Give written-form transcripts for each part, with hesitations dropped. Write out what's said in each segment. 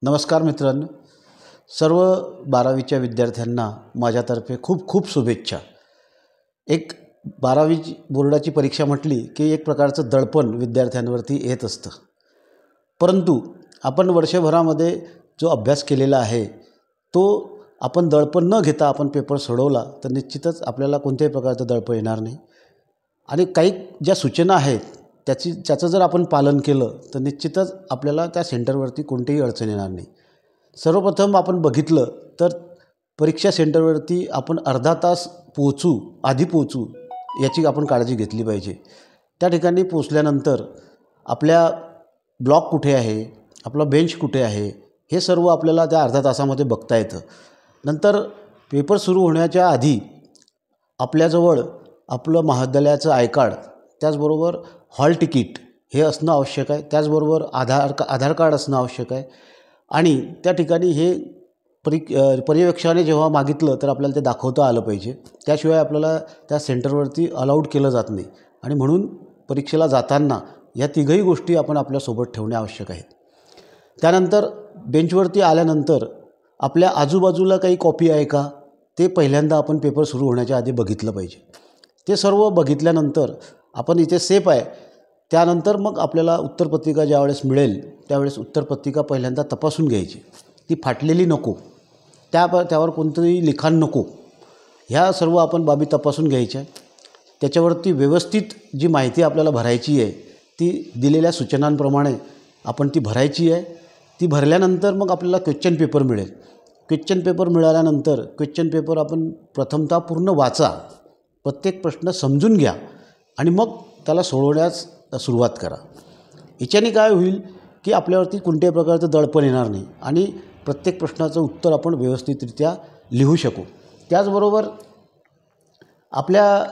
नमस्कार मित्रांनो, सर्व 12वीच्या विद्यार्थ्यांना माझ्यातर्फे खूप खूप शुभेच्छा। एक 12वी बोर्डाची परीक्षा म्हटली की एक प्रकारचं दडपण विद्यार्थ्यांवरती येत असतं, परंतु आपण वर्षभरामध्ये जो अभ्यास केलेला आहे तो आपण दडपण न घेता आपण पेपर सोडवला तर निश्चितच आपल्याला कोणत्याही प्रकारचं दडपण येणार नाही। आणि काही ज्या सूचना आहेत त्याचं जर आपण पालन केलं तर निश्चितच आपल्याला त्या सेंटरवरती कोणतीही अडचण येणार नाही। सर्वप्रथम आपण बघितलं तर परीक्षा सेंटरवरती आपण अर्धा तास आधी पोहोचू याची आपण काळजी घेतली पाहिजे। त्या ठिकाणी पोहोचल्यानंतर आपल्या ब्लॉक कुठे आहे, आपला बेंच कुठे आहे, हे सर्व आपल्याला त्या अर्धा तासामध्ये बघता येतं। नंतर पेपर सुरू होण्याच्या आधी आपल्याजवळ आपलं महाविद्यालयाचं आय कार्ड, त्याचबरोबर हॉल तिकीट हे असणं आवश्यक आहे। त्याचबरोबर आधार कार्ड असणं आवश्यक आहे। आणि त्या ठिकाणी हे पर्यवेक्षकाने जेव्हा मागितलं तर आपल्याला ते दाखवता आलं पाहिजे, त्याशिवाय आपल्याला त्या सेंटरवरती अलाउड केलं जात नाही। आणि म्हणून परीक्षेला जाताना या तिघही गोष्टी आपण आपल्यासोबत ठेवणे आवश्यक आहे। त्यानंतर बेंचवरती आल्यानंतर आपल्या आजूबाजूला काही कॉपी आहे का ते पहिल्यांदा आपण पेपर सुरू होण्याच्या आधी बघितलं पाहिजे। ते सर्व बघितल्यानंतर आपण इथे सेफ आहे, त्यानंतर मग आपल्याला उत्तरपत्रिका ज्यावेळेस मिळेल त्यावेळेस उत्तरपत्रिका पहिल्यांदा तपासून घ्यायची। ती फाटलेली नको, त्यावर कोणतंही लिखाण नको, ह्या सर्व आपण बाबी तपासून घ्यायच्या। त्याच्यावरती व्यवस्थित जी माहिती आपल्याला भरायची आहे ती दिलेल्या सूचनांप्रमाणे आपण ती भरायची आहे। ती भरल्यानंतर मग आपल्याला क्वेश्चन पेपर मिळेल। क्वेश्चन पेपर मिळाल्यानंतर क्वेश्चन पेपर आपण प्रथमतः पूर्ण वाचा, प्रत्येक प्रश्न समजून घ्या आणि मग त्याला सोडवण्यास सुरुवात करा। याच्याने काय होईल की आपल्यावरती कोणत्याही प्रकारचं दडपण येणार नाही आणि प्रत्येक प्रश्नाचं उत्तर आपण व्यवस्थितरित्या लिहू शकू। त्याचबरोबर आपल्या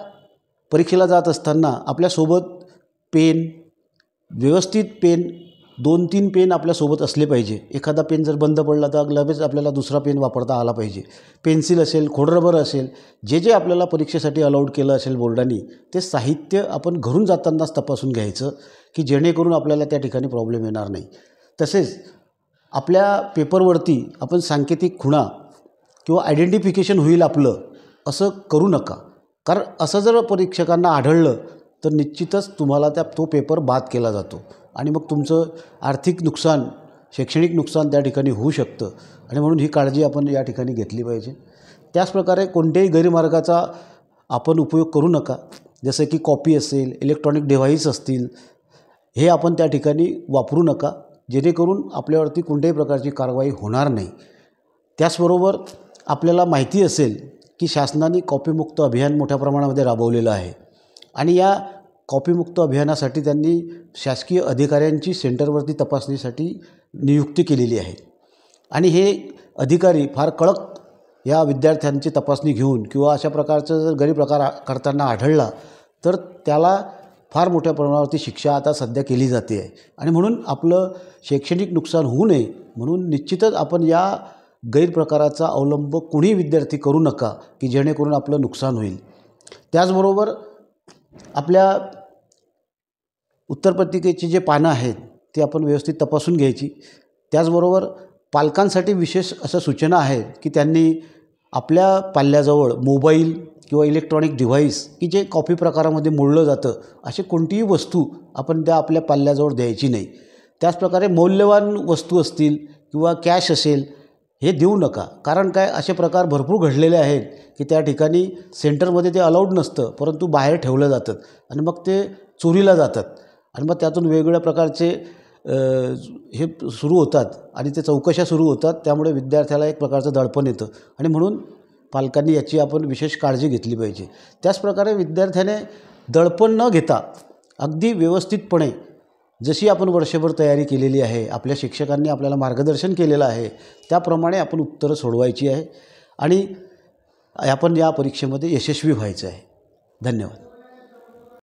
परीक्षेला जात असताना आपल्यासोबत पेन, व्यवस्थित पेन, 2-3 पेन आपल्यासोबत असले पाहिजे। एखादा पेन जर बंद पडला तर लगेच आपल्याला दुसरा पेन वापरता आला पाहिजे। पेन्सिल असेल, खोडरबर असेल, जे आपल्याला परीक्षेसाठी अलाउड केलं असेल बोर्डाने ते साहित्य आपण घरून जातानाच तपासून घ्यायचं की जेणेकरून आपल्याला त्या ठिकाणी प्रॉब्लेम येणार नाही। तसेच आपल्या पेपरवरती आपण सांकेतिक खुणा किंवा आयडेंटिफिकेशन होईल आपलं असं करू नका, कारण असं जर परीक्षकांना आढळलं तर निश्चितच तुम्हाला तो पेपर बाद केला जातो आणि मग तुमचं आर्थिक नुकसान, शैक्षणिक नुकसान त्या ठिकाणी होऊ शकतं आणि म्हणून ही काळजी आपण या ठिकाणी घेतली पाहिजे। त्याचप्रकारे कोणत्याही गैरमार्गाचा आपण उपयोग करू नका, जसं की कॉपी असेल, इलेक्ट्रॉनिक डिव्हाइस असतील, हे आपण त्या ठिकाणी वापरू नका, जेणेकरून आपल्यावरती कोणत्याही प्रकारची कारवाई होणार नाही। त्याचबरोबर आपल्याला माहिती असेल की शासनाने कॉपीमुक्त अभियान मोठ्या प्रमाणामध्ये राबवलेलं आहे आणि या कॉपीमुक्त अभियानासाठी त्यांनी शासकीय अधिकाऱ्यांची सेंटरवरती तपासणीसाठी नियुक्ती केलेली आहे आणि हे अधिकारी फार कडक या विद्यार्थ्यांची तपासणी घेऊन किंवा अशा प्रकारचं जर गैरप्रकार करताना आढळला तर त्याला फार मोठ्या प्रमाणावरती शिक्षा आता सध्या केली जाते आहे। आणि म्हणून आपलं शैक्षणिक नुकसान होऊ नये म्हणून निश्चितच आपण या गैरप्रकाराचा अवलंब कोणी विद्यार्थी करू नका की जेणेकरून आपलं नुकसान होईल। त्याचबरोबर आपल्या उत्तरपत्रिकेची जे पानं आहेत ती आपण व्यवस्थित तपासून घ्यायची। त्याचबरोबर पालकांसाठी विशेष अशा सूचना आहेत की त्यांनी आपल्या पाल्याजवळ मोबाईल किंवा इलेक्ट्रॉनिक डिव्हाइस की जे कॉपी प्रकारामध्ये मोडलं जातं अशी कोणतीही वस्तू आपण त्या आपल्या पाल्याजवळ द्यायची नाही। त्याचप्रकारे मौल्यवान वस्तू असतील किंवा कॅश असेल हे देऊ नका, कारण काय असे प्रकार भरपूर घडलेले आहेत की त्या ठिकाणी सेंटरमध्ये ते अलाउड नसतं परंतु बाहेर ठेवलं जातं आणि मग ते चोरीला जातात आणि मग त्यातून वेगवेगळ्या प्रकारचे हे सुरू होतात आणि ते चौकशा सुरू होतात, त्यामुळे विद्यार्थ्याला एक प्रकारचं दडपण येतं आणि म्हणून पालकांनी याची आपण विशेष काळजी घेतली पाहिजे। त्याचप्रकारे विद्यार्थ्याने दडपण न घेता अगदी व्यवस्थितपणे जशी आपण वर्षभर तयारी केलेली आहे, आपल्या शिक्षकांनी आपल्याला मार्गदर्शन केलेलं आहे त्याप्रमाणे आपण उत्तरं सोडवायची आहे आणि आपण या परीक्षेमध्ये यशस्वी व्हायचं आहे। धन्यवाद।